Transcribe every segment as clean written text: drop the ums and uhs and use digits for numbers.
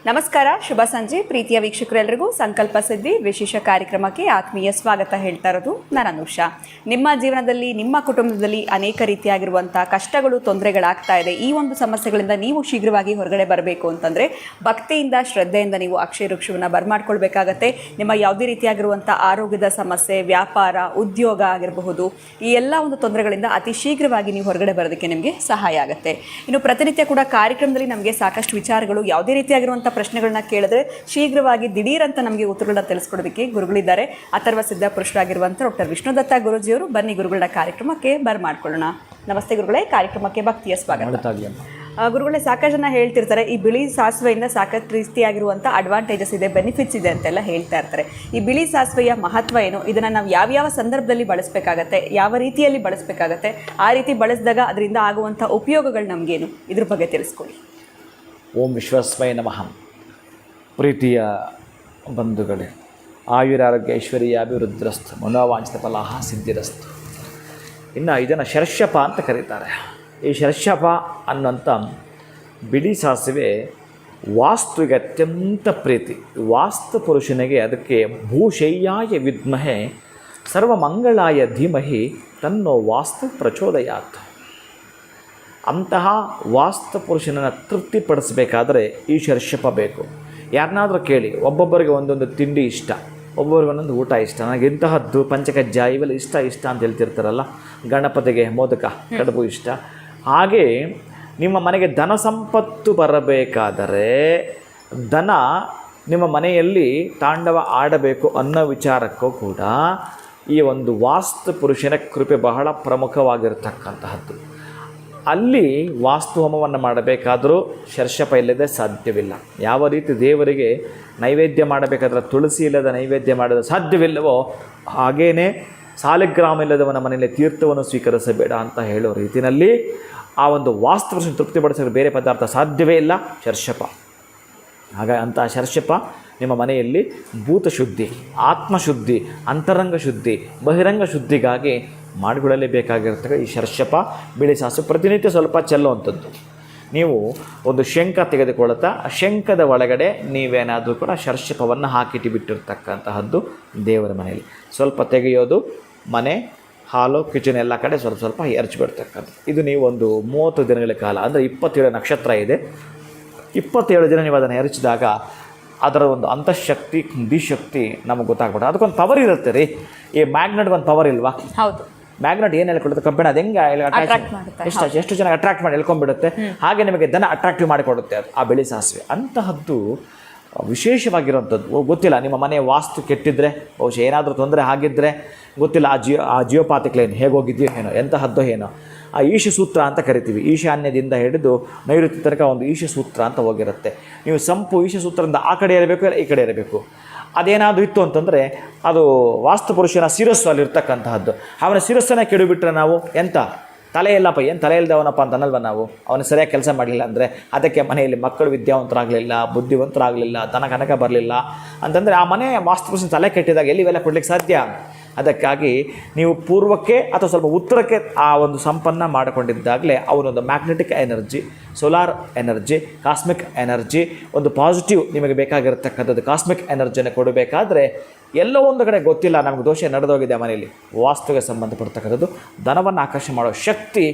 ನಮಸ್ಕಾರ, ಶುಭ ಸಂಜೆ ಪ್ರೀತಿಯ ವೀಕ್ಷಕರೆಲ್ಲರಿಗೂ ಸಂಕಲ್ಪ ಸಿದ್ಧಿ ವಿಶೇಷ ಕಾರ್ಯಕ್ರಮಕ್ಕೆ ಆತ್ಮೀಯ ಸ್ವಾಗತ ಹೇಳ್ತಾ ಇರೋದು ನಾನು ಅನುಷಾ. ನಿಮ್ಮ ಜೀವನದಲ್ಲಿ ನಿಮ್ಮ ಕುಟುಂಬದಲ್ಲಿ ಅನೇಕ ರೀತಿಯಾಗಿರುವಂಥ ಕಷ್ಟಗಳು ತೊಂದರೆಗಳಾಗ್ತಾ ಇದೆ. ಈ ಒಂದು ಸಮಸ್ಯೆಗಳಿಂದ ನೀವು ಶೀಘ್ರವಾಗಿ ಹೊರಗಡೆ ಬರಬೇಕು ಅಂತಂದರೆ ಭಕ್ತಿಯಿಂದ ಶ್ರದ್ಧೆಯಿಂದ ನೀವು ಅಕ್ಷಯ ವೃಕ್ಷವನ್ನು ಬರಮಾಡ್ಕೊಳ್ಬೇಕಾಗತ್ತೆ. ನಿಮ್ಮ ಯಾವುದೇ ರೀತಿಯಾಗಿರುವಂಥ ಆರೋಗ್ಯದ ಸಮಸ್ಯೆ, ವ್ಯಾಪಾರ, ಉದ್ಯೋಗ ಆಗಿರಬಹುದು, ಈ ಎಲ್ಲ ಒಂದು ತೊಂದರೆಗಳಿಂದ ಅತಿ ಶೀಘ್ರವಾಗಿ ನೀವು ಹೊರಗಡೆ ಬರೋದಕ್ಕೆ ನಿಮಗೆ ಸಹಾಯ ಆಗುತ್ತೆ. ಇನ್ನು ಪ್ರತಿನಿತ್ಯ ಕೂಡ ಕಾರ್ಯಕ್ರಮದಲ್ಲಿ ನಮಗೆ ಸಾಕಷ್ಟು ವಿಚಾರಗಳು ಯಾವುದೇ ರೀತಿಯಾಗಿರುವಂಥ ಪ್ರಶ್ನೆಗಳನ್ನ ಕೇಳಿದ್ರೆ ಶೀಘ್ರವಾಗಿ ದಿಢೀರಂತ ನಮಗೆ ಉತ್ತರಗಳನ್ನ ತಿಳಿಸ್ಕೊಡೋದಕ್ಕೆ ಗುರುಗಳಿದ್ದಾರೆ. ಅಥರ್ವ ಸಿದ್ಧ ಪುರುಷರಾಗಿರುವಂಥ ಡಾಕ್ಟರ್ ವಿಷ್ಣುದತ್ತ ಗುರುಜಿಯವರು. ಬನ್ನಿ ಗುರುಗಳ ಕಾರ್ಯಕ್ರಮಕ್ಕೆ ಬರಮಾಡ್ಕೊಳ್ಳೋಣ. ನಮಸ್ತೆ ಗುರುಗಳೇ, ಕಾರ್ಯಕ್ರಮಕ್ಕೆ ಭಕ್ತಿಯ ಸ್ವಾಗತ. ಗುರುಗಳೇ, ಸಾಕಷ್ಟು ಜನ ಹೇಳ್ತಿರ್ತಾರೆ ಈ ಬಿಳಿ ಸಾಸಿವೆಯಿಂದ ಸಾಕಷ್ಟು ರೀತಿಯಾಗಿರುವಂಥ ಅಡ್ವಾಂಟೇಜಸ್ ಇದೆ, ಬೆನಿಫಿಟ್ಸ್ ಇದೆ ಅಂತೆಲ್ಲ ಹೇಳ್ತಾ ಇರ್ತಾರೆ. ಈ ಬಿಳಿ ಸಾಸಿವೆಯ ಮಹತ್ವ ಏನು, ಇದನ್ನು ನಾವು ಯಾವ್ಯಾವ ಸಂದರ್ಭದಲ್ಲಿ ಬಳಸಬೇಕಾಗತ್ತೆ, ಯಾವ ರೀತಿಯಲ್ಲಿ ಬಳಸಬೇಕಾಗತ್ತೆ, ಆ ರೀತಿ ಬಳಸಿದಾಗ ಅದರಿಂದ ಆಗುವಂಥ ಉಪಯೋಗಗಳು ನಮಗೇನು, ಇದ್ರ ಬಗ್ಗೆ ತಿಳಿಸ್ಕೊಡಿ. ಓಂ ವಿಶ್ವಸ್ಮೈ ನಮಃ. ಪ್ರೀತಿಯ ಬಂಧುಗಳೇ, ಆಯುರಾರೋಗ್ಯ ಐಶ್ವರ್ಯ ಅಭಿವೃದ್ಧಿರಸ್ತು, ಮನೋವಾಂಛಿತ ಫಲಾಹ ಸಿದ್ಧಿರಸ್ತು. ಇನ್ನು ಇದನ್ನು ಶರ್ಷಪ ಅಂತ ಕರೀತಾರೆ. ಈ ಶರ್ಷಪ ಅನ್ನೋಂಥ ಬಿಳಿ ಸಾಸಿವೆ ವಾಸ್ತುವಿಗೆ ಅತ್ಯಂತ ಪ್ರೀತಿ. ವಾಸ್ತು ಪುರುಷನಿಗೆ ಅದಕ್ಕೆ ಭೂಶಯ್ಯಾಯ ವಿದ್ಮಹೆ ಸರ್ವಮಂಗಳಾಯ ಧೀಮಹಿ ತನ್ನೋ ವಾಸ್ತು ಪ್ರಚೋದಯಾತ್. ಅಂತಹ ವಾಸ್ತು ಪುರುಷನನ್ನು ತೃಪ್ತಿಪಡಿಸಬೇಕಾದ್ರೆ ಈ ಶರ್ಷಪ ಬೇಕು. ಯಾರನ್ನಾದರೂ ಕೇಳಿ, ಒಬ್ಬೊಬ್ಬರಿಗೆ ಒಂದೊಂದು ತಿಂಡಿ ಇಷ್ಟ, ಒಬ್ಬೊಬ್ಬರಿಗೆ ಒಂದೊಂದು ಊಟ ಇಷ್ಟ. ನನಗೆ ಇಂತಹದ್ದು ಪಂಚಕಜ್ಜಾಯ ಇವೆಲ್ಲ ಇಷ್ಟ ಅಂತ ಹೇಳ್ತಿರ್ತಾರಲ್ಲ. ಗಣಪತಿಗೆ ಮೋದಕ ಕಡುಬು ಇಷ್ಟ. ಹಾಗೆ ನಿಮ್ಮ ಮನೆಗೆ ಧನ ಸಂಪತ್ತು ಬರಬೇಕಾದರೆ, ಧನ ನಿಮ್ಮ ಮನೆಯಲ್ಲಿ ತಾಂಡವ ಆಡಬೇಕು ಅನ್ನೋ ವಿಚಾರಕ್ಕೂ ಕೂಡ ಈ ಒಂದು ವಾಸ್ತು ಪುರುಷನ ಕೃಪೆ ಬಹಳ ಪ್ರಮುಖವಾಗಿರ್ತಕ್ಕಂತಹದ್ದು. ಅಲ್ಲಿ ವಾಸ್ತು ಹೋಮವನ್ನು ಮಾಡಬೇಕಾದರೂ ಶರ್ಷಪ ಇಲ್ಲದೆ ಸಾಧ್ಯವಿಲ್ಲ. ಯಾವ ರೀತಿ ದೇವರಿಗೆ ನೈವೇದ್ಯ ಮಾಡಬೇಕಾದ್ರೆ ತುಳಸಿ ಇಲ್ಲದ ನೈವೇದ್ಯ ಮಾಡೋದು ಸಾಧ್ಯವಿಲ್ಲವೋ, ಹಾಗೇ ಸಾಲಿಗ್ರಾಮ ಇಲ್ಲದವನ ಮನೆಯಲ್ಲಿ ತೀರ್ಥವನ್ನು ಸ್ವೀಕರಿಸಬೇಡ ಅಂತ ಹೇಳೋ ರೀತಿಯಲ್ಲಿ ಆ ಒಂದು ವಾಸ್ತು ಪುರುಷನ ತೃಪ್ತಿಪಡಿಸಲು ಬೇರೆ ಪದಾರ್ಥ ಸಾಧ್ಯವೇ ಇಲ್ಲ, ಶರ್ಷಪ. ಹಾಗಾಗಿ ಅಂತಹ ಶರ್ಷಪ ನಿಮ್ಮ ಮನೆಯಲ್ಲಿ ಭೂತಶುದ್ಧಿ, ಆತ್ಮಶುದ್ಧಿ, ಅಂತರಂಗ ಶುದ್ಧಿ, ಬಹಿರಂಗ ಶುದ್ಧಿಗಾಗಿ ಮಾಡಿಕೊಳ್ಳಲೇಬೇಕಾಗಿರ್ತಕ್ಕ ಈ ಶರ್ಷಪ ಬಿಳಿ ಸಾಸಿವೆ ಪ್ರತಿನಿತ್ಯ ಸ್ವಲ್ಪ ಚೆಲ್ಲುವಂಥದ್ದು. ನೀವು ಒಂದು ಶಂಖ ತೆಗೆದುಕೊಳ್ಳುತ್ತಾ ಆ ಶಂಖದ ಒಳಗಡೆ ನೀವೇನಾದರೂ ಕೂಡ ಶರ್ಷಪವನ್ನು ಹಾಕಿಟ್ಟು ಬಿಟ್ಟಿರ್ತಕ್ಕಂತಹದ್ದು ದೇವರ ಮನೆಯಲ್ಲಿ ಸ್ವಲ್ಪ ತೆಗೆಯೋದು, ಮನೆ, ಹಾಲು, ಕಿಚನ್ ಎಲ್ಲ ಕಡೆ ಸ್ವಲ್ಪ ಸ್ವಲ್ಪ ಎರಚಿಬಿಡ್ತಕ್ಕಂಥದ್ದು. ಇದು ನೀವು ಒಂದು 30 ದಿನಗಳ ಕಾಲ, ಅಂದರೆ 27 ನಕ್ಷತ್ರ ಇದೆ, 27 ದಿನ ನೀವು ಅದನ್ನು ಎರಚಿದಾಗ ಅದರ ಒಂದು ಅಂತಃಶಕ್ತಿ, ದಿಶಕ್ತಿ ನಮಗೆ ಗೊತ್ತಾಗ್ಬಿಟ್ಟು ಅದಕ್ಕೊಂದು ಪವರ್ ಇರುತ್ತೆ ರೀ. ಈ ಮ್ಯಾಗ್ನೆಟ್ಗೆ ಒಂದು ಪವರ್ ಇಲ್ವಾ? ಹೌದು. ಮ್ಯಾಗ್ನೆಟ್ ಏನು ಹೇಳ್ಕೊಡುತ್ತೆ, ಕಬ್ಬಿಣ ಅದು ಹೆಂಗೆ ಎಷ್ಟು ಚೆನ್ನಾಗಿ ಅಟ್ರಾಕ್ಟ್ ಮಾಡಿ ಎಳ್ಕೊಂಡ್ಬಿಡುತ್ತೆ. ಹಾಗೆ ನಿಮಗೆ ದನ ಅಟ್ರಾಕ್ಟಿವ್ ಮಾಡಿಕೊಡುತ್ತೆ ಅದು ಆ ಬಿಳಿ ಸಾಸಿವೆ. ಅಂತಹದ್ದು ವಿಶೇಷವಾಗಿರುವಂಥದ್ದು. ಗೊತ್ತಿಲ್ಲ, ನಿಮ್ಮ ಮನೆಯ ವಾಸ್ತು ಕೆಟ್ಟಿದ್ದರೆ, ಬಹುಶಃ ಏನಾದರೂ ತೊಂದರೆ ಆಗಿದ್ದರೆ ಗೊತ್ತಿಲ್ಲ, ಆ ಜಿಯೋಪಾಥಿಕ್ ಲೈನ್ ಹೇಗೋಗಿದೆಯೋ ಏನೋ, ಎಂತಹದ್ದೋ ಏನೋ. ಆ ಈಶ ಸೂತ್ರ ಅಂತ ಕರಿತೀವಿ. ಈಶಾನ್ಯದಿಂದ ಹಿಡಿದು ನೈಋತ್ಯ ತನಕ ಒಂದು ಈಶ ಸೂತ್ರ ಅಂತ ಹೋಗಿರುತ್ತೆ. ನೀವು ಸಂಪು ಈಶ ಸೂತ್ರದಿಂದ ಆ ಕಡೆ ಇರಬೇಕು, ಇಲ್ಲ ಈ ಕಡೆ ಇರಬೇಕು. ಅದೇನಾದರೂ ಇತ್ತು ಅಂತಂದರೆ ಅದು ವಾಸ್ತು ಪುರುಷನ ಶಿರಸ್ಸು ಅಲ್ಲಿರ್ತಕ್ಕಂತಹದ್ದು. ಅವನ ಶಿರಸ್ಸನ್ನೇ ಕೆಡುಬಿಟ್ರೆ ನಾವು ಎಂಥ ತಲೆ ಇಲ್ಲಪ್ಪ, ಏನು ತಲೆ ಇಲ್ಲದವನಪ್ಪ ಅಂತ ಅನ್ನಲ್ವ ನಾವು. ಅವನು ಸರಿಯಾಗಿ ಕೆಲಸ ಮಾಡಲಿಲ್ಲ ಅಂದರೆ, ಅದಕ್ಕೆ ಮನೆಯಲ್ಲಿ ಮಕ್ಕಳು ವಿದ್ಯಾವಂತರಾಗಲಿಲ್ಲ, ಬುದ್ಧಿವಂತರಾಗಲಿಲ್ಲ, ತನ ಕನಕ ಬರಲಿಲ್ಲ ಅಂತಂದರೆ ಆ ಮನೆ ವಾಸ್ತು ಪುರುಷನ ತಲೆ ಕೆಟ್ಟಿದಾಗ ಎಲ್ಲಿ ಇವೆಲ್ಲ ಕೊಡಲಿಕ್ಕೆ ಸಾಧ್ಯ? ಅದಕ್ಕಾಗಿ ನೀವು ಪೂರ್ವಕ್ಕೆ ಅಥವಾ ಸ್ವಲ್ಪ ಉತ್ತರಕ್ಕೆ ಆ ಒಂದು ಸಂಪನ್ನ ಮಾಡಿಕೊಂಡಿದ್ದಾಗಲೇ ಅವನೊಂದು magnetic energy, solar energy, cosmic energy, ಒಂದು ಪಾಸಿಟಿವ್ ನಿಮಗೆ ಬೇಕಾಗಿರ್ತಕ್ಕಂಥದ್ದು ಕಾಸ್ಮಿಕ್ ಎನರ್ಜಿಯನ್ನು ಕೊಡಬೇಕಾದ್ರೆ ಎಲ್ಲೋ ಒಂದು ಕಡೆ ಗೊತ್ತಿಲ್ಲ, ನಮಗೆ ದೋಷ ನಡೆದೋಗಿದೆ ಮನೆಯಲ್ಲಿ, ವಾಸ್ತುಗೆ ಸಂಬಂಧಪಡ್ತಕ್ಕಂಥದ್ದು ಧನವನ್ನು ಆಕರ್ಷಣೆ ಮಾಡೋ ಶಕ್ತಿ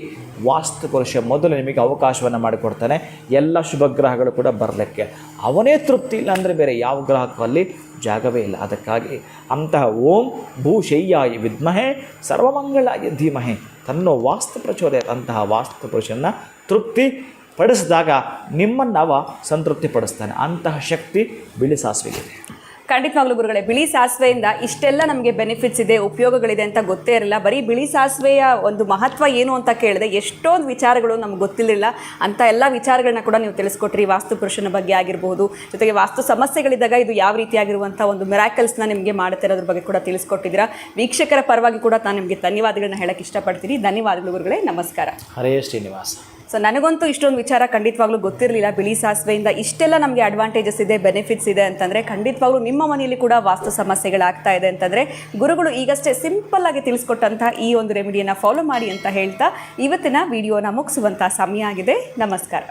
ವಾಸ್ತು ಪುರುಷ ಮೊದಲು ನಿಮಗೆ ಅವಕಾಶವನ್ನು ಮಾಡಿಕೊಡ್ತಾನೆ. ಎಲ್ಲ ಶುಭ ಗ್ರಹಗಳು ಕೂಡ ಬರಲಿಕ್ಕೆ. ಅವನೇ ತೃಪ್ತಿ ಇಲ್ಲ ಅಂದರೆ ಬೇರೆ ಯಾವ ಗ್ರಹಕ್ಕೂ ಅಲ್ಲಿ ಜಾಗವೇ ಇಲ್ಲ. ಅದಕ್ಕಾಗಿ ಅಂತಹ ಓಂ ಭೂಶಯ್ಯಾಯ ವಿದ್ಮಹೆ ಸರ್ವಮಂಗಳಾಯ ಧೀಮಹೆ ತನ್ನೋ ವಾಸ್ತು ಪ್ರಚೋದಯ. ಅಂತಹ ವಾಸ್ತು ಪುರುಷನ ತೃಪ್ತಿ ಪಡಿಸಿದಾಗ ನಿಮ್ಮನ್ನು ಸಂತೃಪ್ತಿ ಪಡಿಸ್ತಾನೆ. ಅಂತಹ ಶಕ್ತಿ ಬಿಳಿ ಸಾಸಿವೆಗಿದೆ. ಖಂಡಿತವಾಗ್ಲೂ ಗುರುಗಳೇ, ಬಿಳಿ ಸಾಸಿವೆಯಿಂದ ಇಷ್ಟೆಲ್ಲ ನಮಗೆ ಬೆನಿಫಿಟ್ಸ್ ಇದೆ, ಉಪಯೋಗಗಳಿದೆ ಅಂತ ಗೊತ್ತೇ ಇರಲಿಲ್ಲ. ಬರೀ ಬಿಳಿ ಸಾಸಿವೆಯ ಒಂದು ಮಹತ್ವ ಏನು ಅಂತ ಕೇಳಿದೆ ಎಷ್ಟೊಂದು ವಿಚಾರಗಳು ನಮ್ಗೆ ಗೊತ್ತಿರಲಿಲ್ಲ. ಅಂತ ಎಲ್ಲ ವಿಚಾರಗಳನ್ನ ಕೂಡ ನೀವು ತಿಳಿಸ್ಕೊಟ್ರಿ. ವಾಸ್ತು ಪುರುಷನ ಬಗ್ಗೆ ಆಗಿರ್ಬೋದು, ಜೊತೆಗೆ ವಾಸ್ತು ಸಮಸ್ಯೆಗಳಿದ್ದಾಗ ಇದು ಯಾವ ರೀತಿಯಾಗಿರುವಂಥ ಒಂದು ಮಿರಾಕಲ್ಸ್ನ ನಿಮಗೆ ಮಾಡುತ್ತೆ ಇರೋದ್ರ ಬಗ್ಗೆ ಕೂಡ ತಿಳಿಸ್ಕೊಟ್ಟಿದ್ದೀರಾ. ವೀಕ್ಷಕರ ಪರವಾಗಿ ಕೂಡ ನಾನು ನಿಮಗೆ ಧನ್ಯವಾದಗಳನ್ನ ಹೇಳಕ್ಕೆ ಇಷ್ಟಪಡ್ತೀನಿ. ಧನ್ಯವಾದಗಳು ಗುರುಗಳೇ, ನಮಸ್ಕಾರ. ಹರೇ ಶ್ರೀನಿವಾಸ. ಸೊ ನನಗಂತೂ ಇಷ್ಟೊಂದು ವಿಚಾರ ಖಂಡಿತವಾಗ್ಲೂ ಗೊತ್ತಿರಲಿಲ್ಲ. ಬಿಳಿ ಸಾಸಿವೆಯಿಂದ ಇಷ್ಟೆಲ್ಲ ನಮಗೆ ಅಡ್ವಾಂಟೇಜಸ್ ಇದೆ, ಬೆನಿಫಿಟ್ಸ್ ಇದೆ ಅಂತಂದರೆ ಖಂಡಿತವಾಗ್ಲೂ ನಿಮ್ಮ ಮನೆಯಲ್ಲಿ ಕೂಡ ವಾಸ್ತು ಸಮಸ್ಯೆಗಳಾಗ್ತಾ ಇದೆ ಅಂತಂದರೆ ಗುರುಗಳು ಈಗಷ್ಟೇ ಸಿಂಪಲ್ ಆಗಿ ತಿಳಿಸ್ಕೊಟ್ಟಂಥ ಈ ಒಂದು ರೆಮಿಡಿಯನ್ನು ಫಾಲೋ ಮಾಡಿ ಅಂತ ಹೇಳ್ತಾ ಇವತ್ತಿನ ವಿಡಿಯೋನ ಮುಗಿಸುವಂಥ ಸಮಯ ಆಗಿದೆ. ನಮಸ್ಕಾರ.